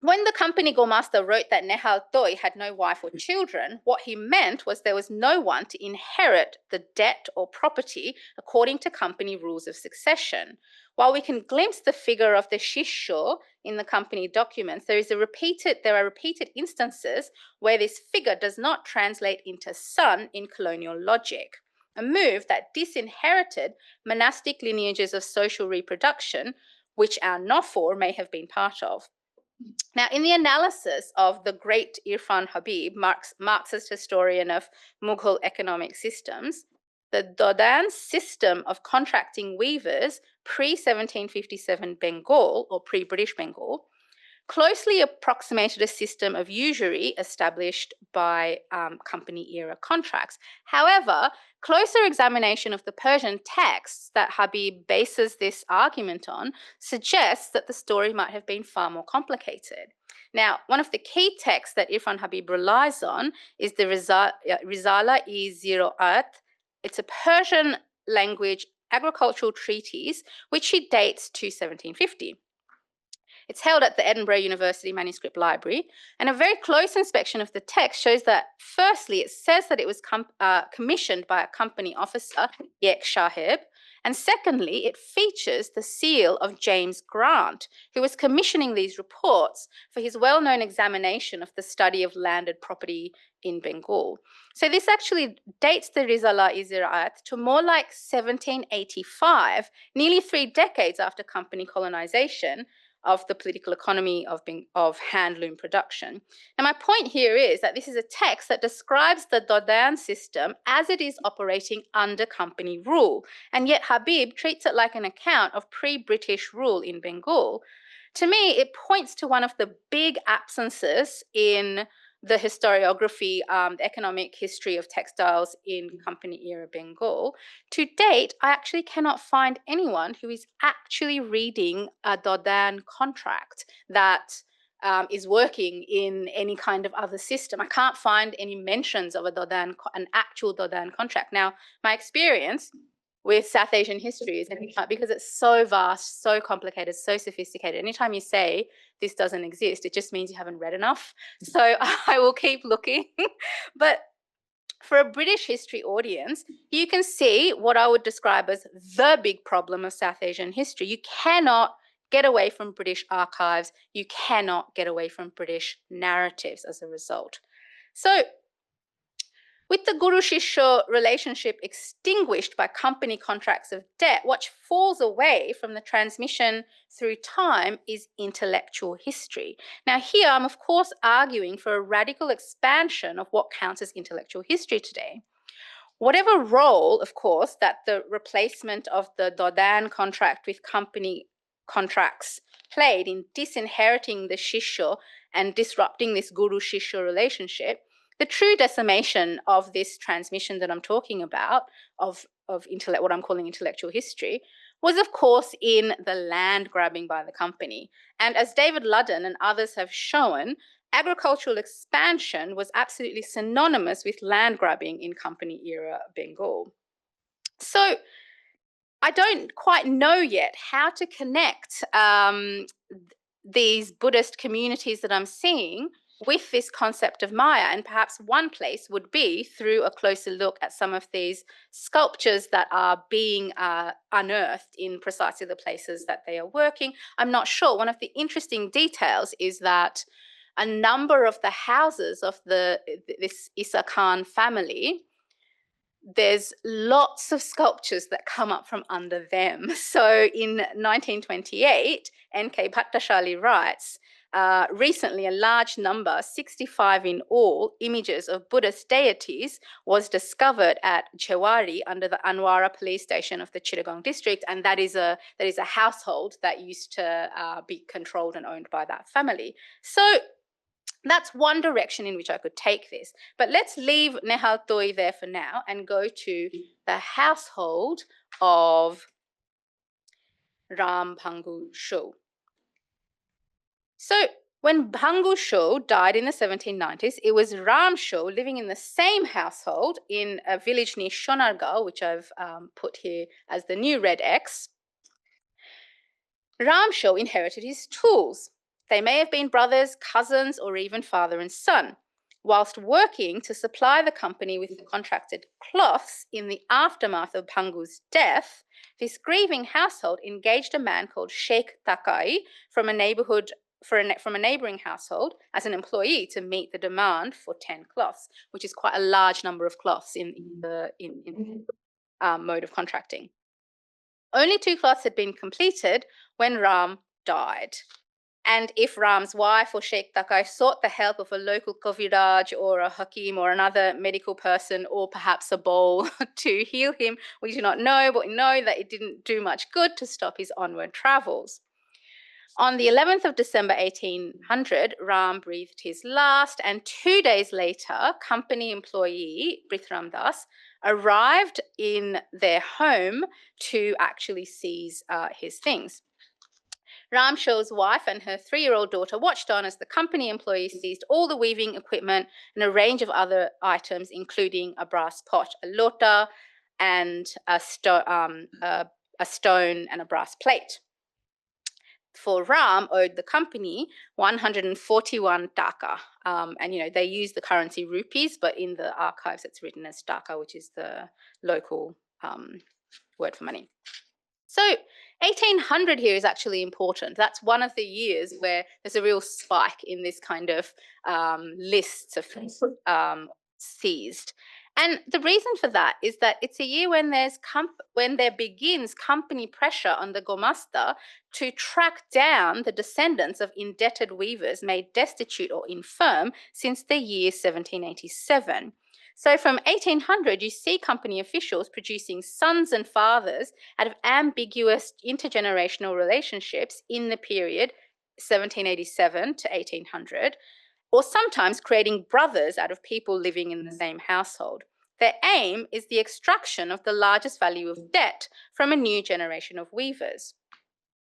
[SPEAKER 2] When the company Gormaster wrote that Nehal Toi had no wife or children, what he meant was there was no one to inherit the debt or property according to company rules of succession. While we can glimpse the figure of the Shisho in the company documents, there are repeated instances where this figure does not translate into son in colonial logic, a move that disinherited monastic lineages of social reproduction, which our Nofor may have been part of. Now, in the analysis of the great Irfan Habib, Marxist historian of Mughal economic systems, the Dodan system of contracting weavers pre-1757 Bengal or pre-British Bengal closely approximated a system of usury established by company-era contracts. However, closer examination of the Persian texts that Habib bases this argument on suggests that the story might have been far more complicated. Now, one of the key texts that Irfan Habib relies on is the Risala-i Ziraat. It's a Persian language agricultural treatise, which he dates to 1750. It's held at the Edinburgh University Manuscript Library, and a very close inspection of the text shows that, firstly, it says that it was commissioned by a company officer, Yek Shahib, and secondly, it features the seal of James Grant, who was commissioning these reports for his well-known examination of the study of landed property in Bengal. So this actually dates the Risala-i Ziraat to more like 1785, nearly 3 decades after company colonization of the political economy of handloom production. And my point here is that this is a text that describes the Dodan system as it is operating under company rule, and yet Habib treats it like an account of pre-British rule in Bengal. To me, it points to one of the big absences in the historiography, the economic history of textiles in company-era Bengal. To date, I actually cannot find anyone who is actually reading a Dodan contract that is working in any kind of other system. I can't find any mentions of an actual Dodan contract. Now, my experience with South Asian history is because it's so vast, so complicated, so sophisticated. Anytime you say this doesn't exist, it just means you haven't read enough. So I will keep looking. But for a British history audience, you can see what I would describe as the big problem of South Asian history. You cannot get away from British archives. You cannot get away from British narratives as a result. So with the Guru-Shishya relationship extinguished by company contracts of debt, what falls away from the transmission through time is intellectual history. Now here I'm of course arguing for a radical expansion of what counts as intellectual history today. Whatever role, of course, that the replacement of the Dodan contract with company contracts played in disinheriting the Shishya and disrupting this Guru-Shishya relationship, the true decimation of this transmission that I'm talking about, of what I'm calling intellectual history, was of course in the land grabbing by the company. And as David Ludden and others have shown, agricultural expansion was absolutely synonymous with land grabbing in company-era Bengal. So I don't quite know yet how to connect these Buddhist communities that I'm seeing with this concept of Maya, and perhaps one place would be through a closer look at some of these sculptures that are being unearthed in precisely the places that they are working. I'm not sure. One of the interesting details is that a number of the houses of this Isa Khan family, there's lots of sculptures that come up from under them. So in 1928, N.K. Bhattacharya writes, Recently, a large number, 65 in all, images of Buddhist deities was discovered at Chewari under the Anwara police station of the Chittagong district, and that is a household that used to be controlled and owned by that family. So that's one direction in which I could take this. But let's leave Nehal Toi there for now and go to the household of Ram Bhangu Sho. So when Bhangu Sho died in the 1790s, it was Ram Sho living in the same household in a village near Shonargaon, which I've put here as the new red X. Ram Sho inherited his tools. They may have been brothers, cousins, or even father and son. Whilst working to supply the company with the contracted cloths in the aftermath of Bhangu's death, this grieving household engaged a man called Sheikh Takai from a neighbouring household as an employee to meet the demand for 10 cloths, which is quite a large number of cloths in the mode of contracting. Only 2 cloths had been completed when Ram died. And if Ram's wife or Sheikh Takai sought the help of a local Kaviraj or a Hakim or another medical person or perhaps a bowl to heal him, we do not know, but we know that it didn't do much good to stop his onward travels. On the 11th of December 1800, Ram breathed his last, and 2 days later, company employee Prithram Das arrived in their home to actually seize his things. Ram Sho's wife and her 3-year-old daughter watched on as the company employees seized all the weaving equipment and a range of other items, including a brass pot, a lota, and a stone and a brass plate. For Ram owed the company 141 Dhaka. And, they use the currency rupees, but in the archives it's written as Dhaka, which is the local word for money. So 1800 here is actually important. That's one of the years where there's a real spike in this kind of lists of seized. And the reason for that is that it's a year when there begins company pressure on the Gomasta to track down the descendants of indebted weavers made destitute or infirm since the year 1787. So from 1800, you see company officials producing sons and fathers out of ambiguous intergenerational relationships in the period 1787 to 1800, or sometimes creating brothers out of people living in the same household. Their aim is the extraction of the largest value of debt from a new generation of weavers.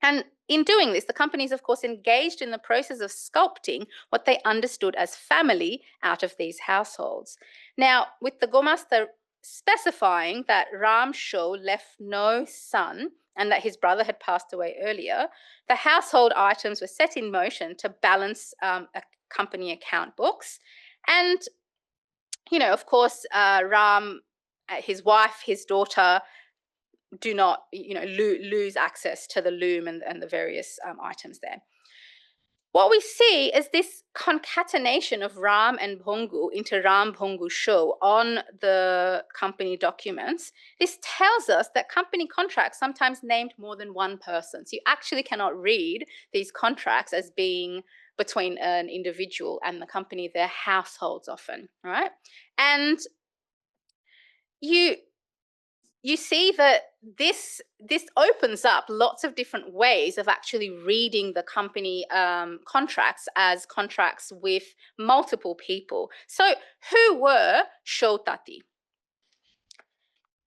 [SPEAKER 2] And in doing this, the companies, of course, engaged in the process of sculpting what they understood as family out of these households. Now, with the Gomasta specifying that Ram Sho left no son and that his brother had passed away earlier, the household items were set in motion to balance company account books. And, of course, Ram, his wife, his daughter, do not, lose access to the loom and the various items there. What we see is this concatenation of Ram and Bhangu into Ram Bhangu Sho on the company documents. This tells us that company contracts sometimes named more than one person. So you actually cannot read these contracts as being between an individual and the company, their households often, right? And you see that this opens up lots of different ways of actually reading the company contracts as contracts with multiple people. So who were Shotati?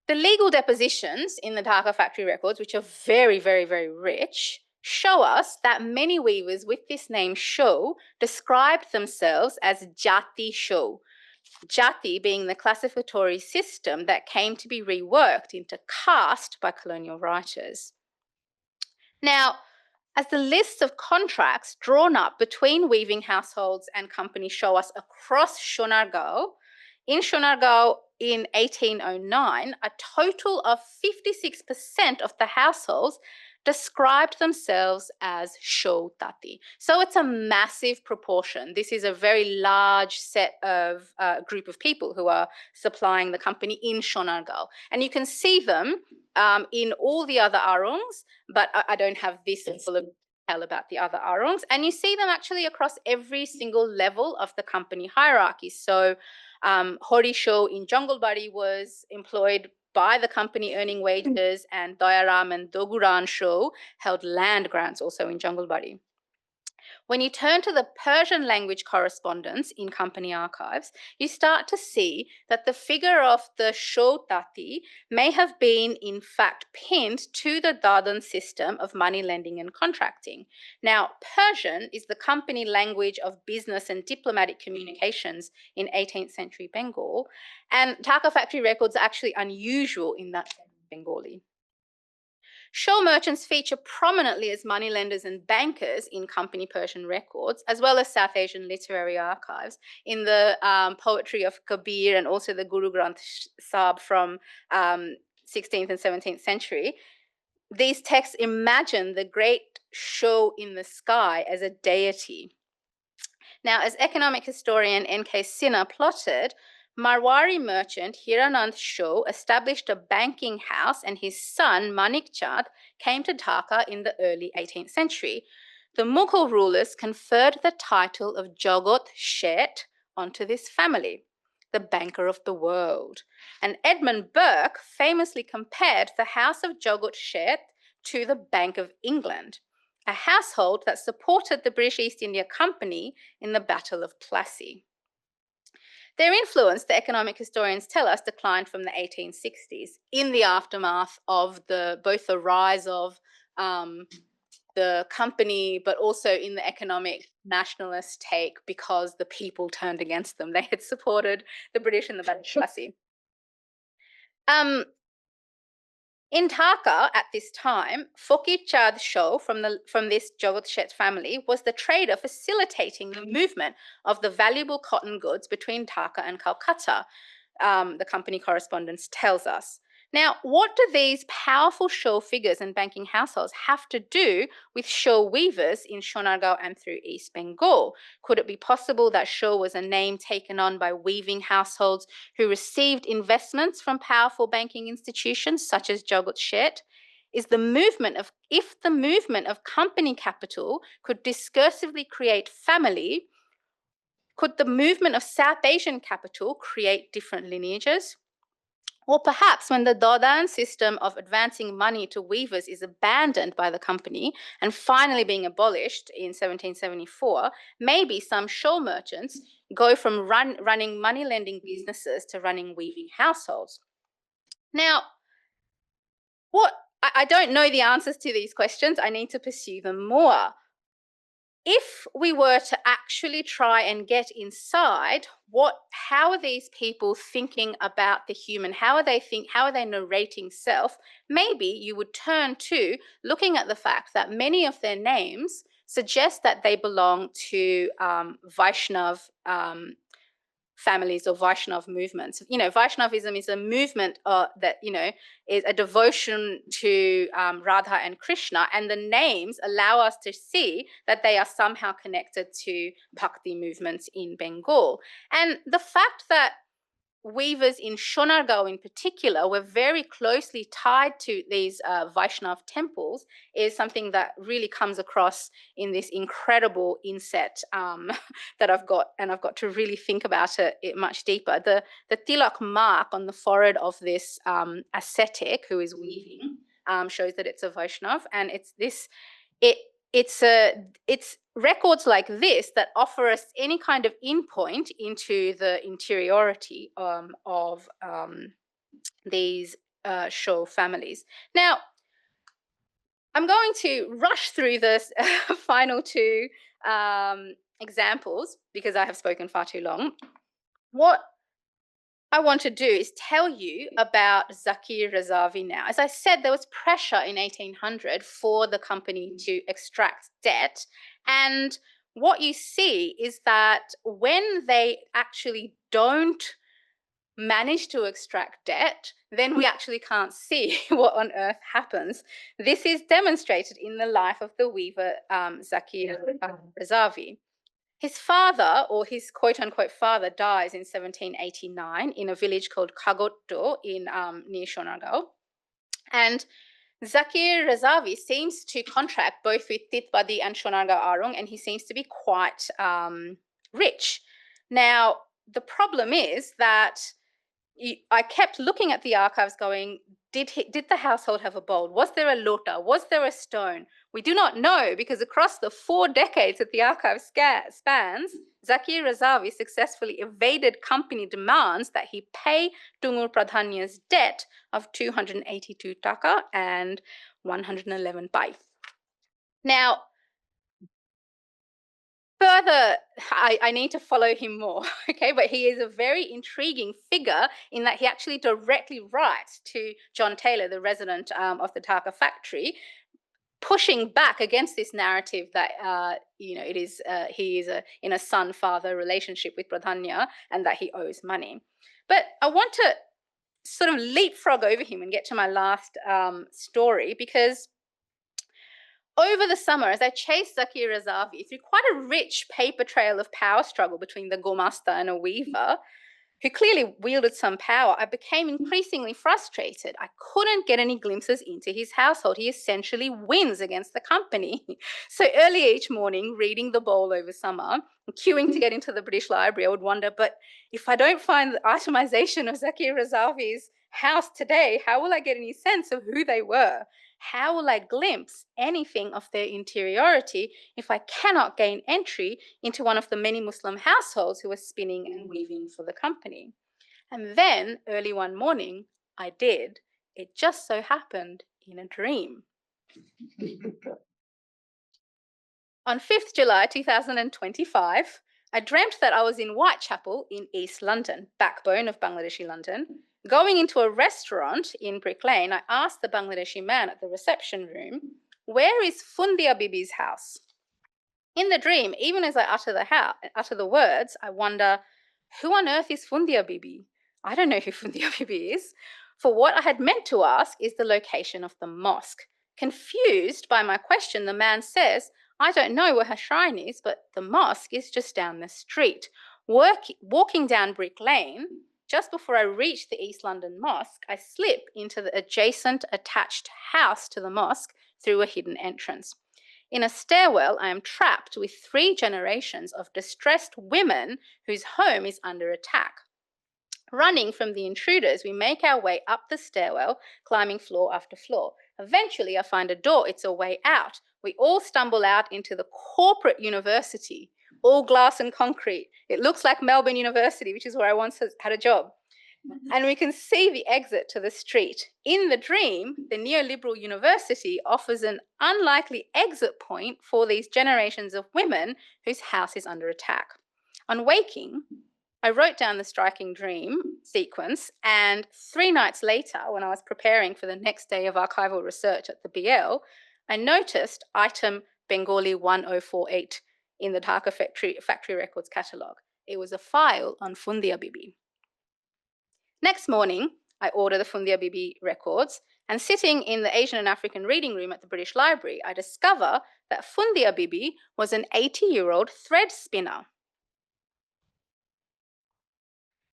[SPEAKER 2] The legal depositions in the Dhaka factory records, which are very, very, very rich, show us that many weavers with this name Sho described themselves as Jati Sho. Jati being the classificatory system that came to be reworked into caste by colonial writers. Now, as the lists of contracts drawn up between weaving households and companies show us across Shonargaon, in Shonargaon in 1809, a total of 56% of the households described themselves as Shotati. So it's a massive proportion. This is a very large set of group of people who are supplying the company in Shonargaon. And you can see them in all the other arungs, but I don't have this full of tell about the other arungs. And you see them actually across every single level of the company hierarchy. So Horisho in Junglebari was employed by the company earning wages, and Dayaram and Doguran Show held land grants also in Junglebari. When you turn to the Persian language correspondence in company archives, you start to see that the figure of the Shotati may have been in fact pinned to the Dardan system of money lending and contracting. Now, Persian is the company language of business and diplomatic communications in 18th century Bengal, and Dhaka factory records are actually unusual in that Bengali. Show merchants feature prominently as moneylenders and bankers in company Persian records, as well as South Asian literary archives in the poetry of Kabir and also the Guru Granth Sahib from 16th and 17th century. These texts imagine the great show in the sky as a deity. Now, as economic historian N.K. Sinha plotted, Marwari merchant Hiranand Shah established a banking house, and his son Manik Chand came to Dhaka in the early 18th century. The Mughal rulers conferred the title of Jagat Shet onto this family, the banker of the world. And Edmund Burke famously compared the house of Jagat Shet to the Bank of England, a household that supported the British East India Company in the Battle of Plassey. Their influence, the economic historians tell us, declined from the 1860s in the aftermath of both the rise of the company, but also in the economic nationalist take, because the people turned against them. They had supported the British in the Battle of Plassey. In Dhaka at this time, Fakir Chand Shah from this Jagat Shet family was the trader facilitating the movement of the valuable cotton goods between Dhaka and Calcutta, the company correspondence tells us. Now, what do these powerful Shah figures and banking households have to do with Shah weavers in Sonargaon and through East Bengal? Could it be possible that Shah was a name taken on by weaving households who received investments from powerful banking institutions such as Jagat Shet? If the movement of company capital could discursively create family, could the movement of South Asian capital create different lineages? Or perhaps when the Dardan system of advancing money to weavers is abandoned by the company and finally being abolished in 1774, maybe some Shah merchants go from running money lending businesses to running weaving households. Now, I don't know the answers to these questions. I need to pursue them more. If we were to actually try and get inside how are these people thinking about the human? How are they narrating self? Maybe you would turn to looking at the fact that many of their names suggest that they belong to Vaishnav families or Vaishnav movements. Vaishnavism is a movement that, is a devotion to Radha and Krishna, and the names allow us to see that they are somehow connected to Bhakti movements in Bengal. And the fact that weavers in Sonargaon in particular were very closely tied to these Vaishnav temples is something that really comes across in this incredible inset that I've got, and I've got to really think about it much deeper. The tilak mark on the forehead of this ascetic who is weaving shows that it's a Vaishnav, and it's records like this that offer us any kind of in-point into the interiority of these Shah families. Now, I'm going to rush through this final two examples because I have spoken far too long. What I want to do is tell you about Zakir Razavi now. As I said, there was pressure in 1800 for the company to extract debt. And what you see is that when they actually don't manage to extract debt, then we actually can't see what on earth happens. This is demonstrated in the life of the weaver Zakir Razavi. His father, or his quote-unquote father, dies in 1789 in a village called Kagotto in near Sonargaon. And Zakir Razavi seems to contract both with Titbadi and Shonarga Arung, and he seems to be quite rich. Now, the problem is that I kept looking at the archives going, did the household have a bowl? Was there a lota? Was there a stone? We do not know, because across the 4 decades that the archive spans, Zakir Razavi successfully evaded company demands that he pay Tungur Pradhanya's debt of 282 Dhaka and 111 baif. Now, further, I need to follow him more, okay? But he is a very intriguing figure in that he actually directly writes to John Taylor, the resident of the Dhaka factory, pushing back against this narrative that it is he is in a son-father relationship with Pradhanya and that he owes money. But I want to sort of leapfrog over him and get to my last story, because over the summer, as I chased Zakir Razavi through quite a rich paper trail of power struggle between the Gomasta and a weaver, who clearly wielded some power, I became increasingly frustrated. I couldn't get any glimpses into his household. He essentially wins against the company. So early each morning, reading the bowl over summer, queuing to get into the British Library, I would wonder, but if I don't find the itemization of Zakir Razavi's house today, how will I get any sense of who they were? How will I glimpse anything of their interiority if I cannot gain entry into one of the many Muslim households who were spinning and weaving for the company? And then, early one morning, I did. It just so happened in a dream. On 5th July 2025, I dreamt that I was in Whitechapel in East London, backbone of Bangladeshi London. Going into a restaurant in Brick Lane, I asked the Bangladeshi man at the reception room, "Where is Fundia Bibi's house?" In the dream, even as I utter the words, I wonder, who on earth is Fundia Bibi? I don't know who Fundia Bibi is. For what I had meant to ask is the location of the mosque. Confused by my question, the man says, "I don't know where her shrine is, but the mosque is just down the street." Walking down Brick Lane, just before I reach the East London Mosque, I slip into the adjacent attached house to the mosque through a hidden entrance. In a stairwell, I am trapped with 3 generations of distressed women whose home is under attack. Running from the intruders, we make our way up the stairwell, climbing floor after floor. Eventually, I find a door. It's a way out. We all stumble out into the corporate university, all glass and concrete. It looks like Melbourne University, which is where I once had a job. And we can see the exit to the street. In the dream, the neoliberal university offers an unlikely exit point for these generations of women whose house is under attack. On waking, I wrote down the striking dream sequence, and 3 nights later, when I was preparing for the next day of archival research at the BL, I noticed item Bengali 1048 in the Dhaka factory records catalogue. It was a file on Fundia Bibi. Next morning, I order the Fundia Bibi records, and sitting in the Asian and African reading room at the British Library, I discover that Fundia Bibi was an 80-year-old thread spinner.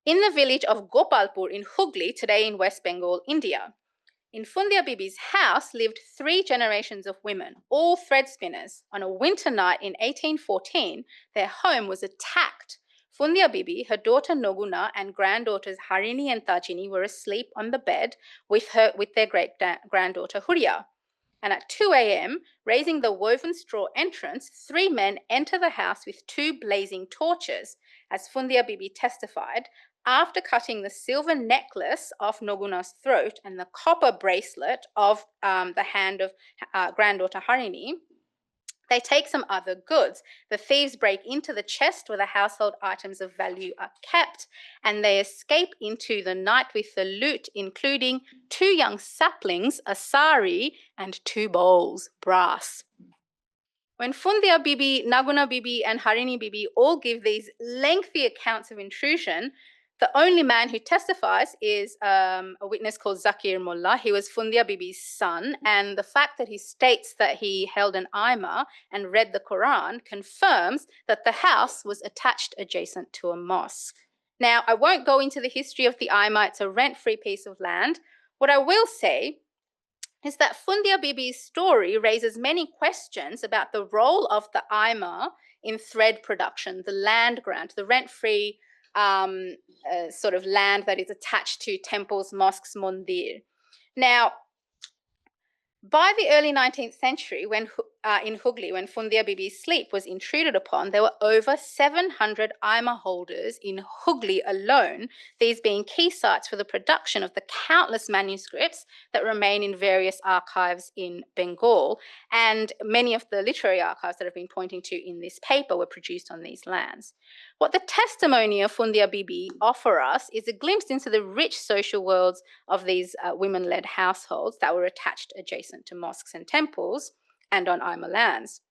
[SPEAKER 2] In the village of Gopalpur in Hooghly, today in West Bengal, India. In Fundia Bibi's house lived 3 generations of women, all thread spinners. On a winter night in 1814, their home was attacked. Fundia Bibi, her daughter Noguna, and granddaughters Harini and Tajini were asleep on the bed with their great-granddaughter Huria. And at 2 a.m., raising the woven straw entrance, 3 men enter the house with 2 blazing torches. As Fundia Bibi testified, after cutting the silver necklace off Noguna's throat and the copper bracelet of the hand of granddaughter Harini, they take some other goods. The thieves break into the chest where the household items of value are kept, and they escape into the night with the loot, including 2 young saplings, a sari, and 2 bowls, brass. When Fundia Bibi, Naguna Bibi, and Harini Bibi all give these lengthy accounts of intrusion, the only man who testifies is a witness called Zakir Mullah. He was Fundia Bibi's son, and the fact that he states that he held an Ima and read the Quran confirms that the house was attached adjacent to a mosque. Now, I won't go into the history of the Ima. It's a rent-free piece of land. What I will say is that Fundia Bibi's story raises many questions about the role of the Aima in thread production, the land grant, the rent-free sort of land that is attached to temples, mosques, mondir. Now, by the early 19th century, when in Hooghly, when Fundia Bibi's sleep was intruded upon, there were over 700 Aima holders in Hooghly alone, these being key sites for the production of the countless manuscripts that remain in various archives in Bengal. And many of the literary archives that I've been pointing to in this paper were produced on these lands. What the testimony of Fundia Bibi offer us is a glimpse into the rich social worlds of these women-led households that were attached adjacent to mosques and temples and on Aima lands.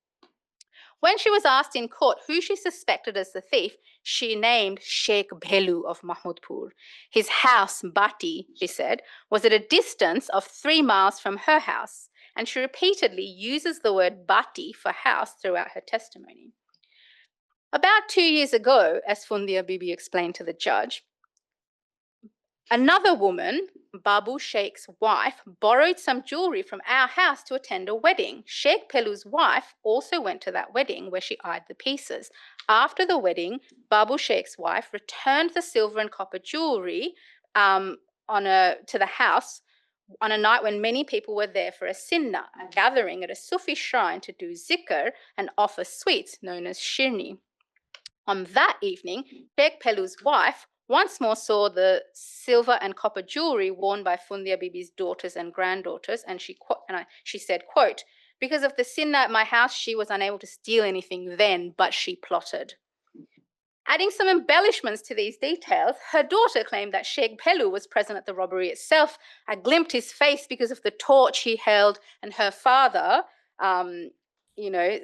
[SPEAKER 2] When she was asked in court who she suspected as the thief, she named Sheikh Bhelu of Mahmudpur. His house, Bati, she said, was at a distance of 3 miles from her house, and she repeatedly uses the word Bati for house throughout her testimony. About 2 years ago, as Fundia Bibi explained to the judge, another woman, Babu Sheikh's wife, borrowed some jewelry from our house to attend a wedding. Sheikh Pelu's wife also went to that wedding where she eyed the pieces. After the wedding, Babu Sheikh's wife returned the silver and copper jewelry to the house on a night when many people were there for a sinna, a gathering at a Sufi shrine to do zikr and offer sweets known as shirni. On that evening, Sheikh Pelu's wife once more saw the silver and copper jewelry worn by Fundia Bibi's daughters and granddaughters, and she said, quote, "Because of the sinna at my house, she was unable to steal anything then, but she plotted." Adding some embellishments to these details, her daughter claimed that Sheikh Pelu was present at the robbery itself. I glimpsed his face because of the torch he held, and her father,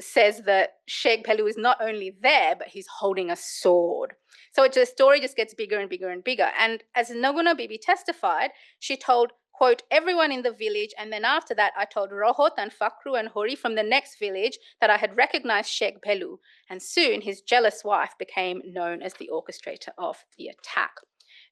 [SPEAKER 2] says that Sheikh Pelu is not only there, but he's holding a sword. So the story just gets bigger and bigger and bigger. And as Naguna Bibi testified, she told, quote, "Everyone in the village, and then after that I told Rohot and Fakru and Hori from the next village that I had recognized Sheikh Pelu, and soon his jealous wife became known as the orchestrator of the attack."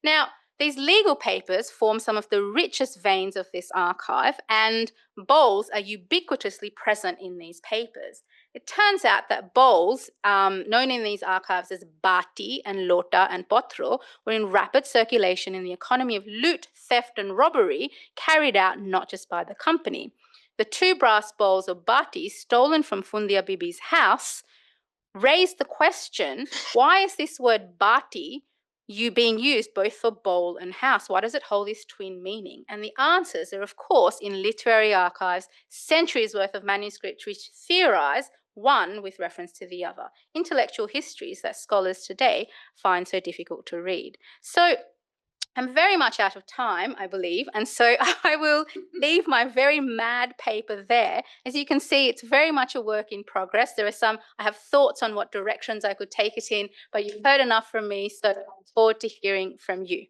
[SPEAKER 2] Now, these legal papers form some of the richest veins of this archive, and bowls are ubiquitously present in these papers. It turns out that bowls, known in these archives as bati and lota and potro, were in rapid circulation in the economy of loot, theft, and robbery carried out not just by the company. The 2 brass bowls of bati stolen from Fundia Bibi's house raised the question, why is this word bati being used both for bowl and house? Why does it hold this twin meaning? And the answers are, of course, in literary archives, centuries worth of manuscripts which theorize one with reference to the other, intellectual histories that scholars today find so difficult to read. So I'm very much out of time, I believe, and so I will leave my very mad paper there. As you can see, it's very much a work in progress. I have thoughts on what directions I could take it in, but you've heard enough from me, so I look forward to hearing from you.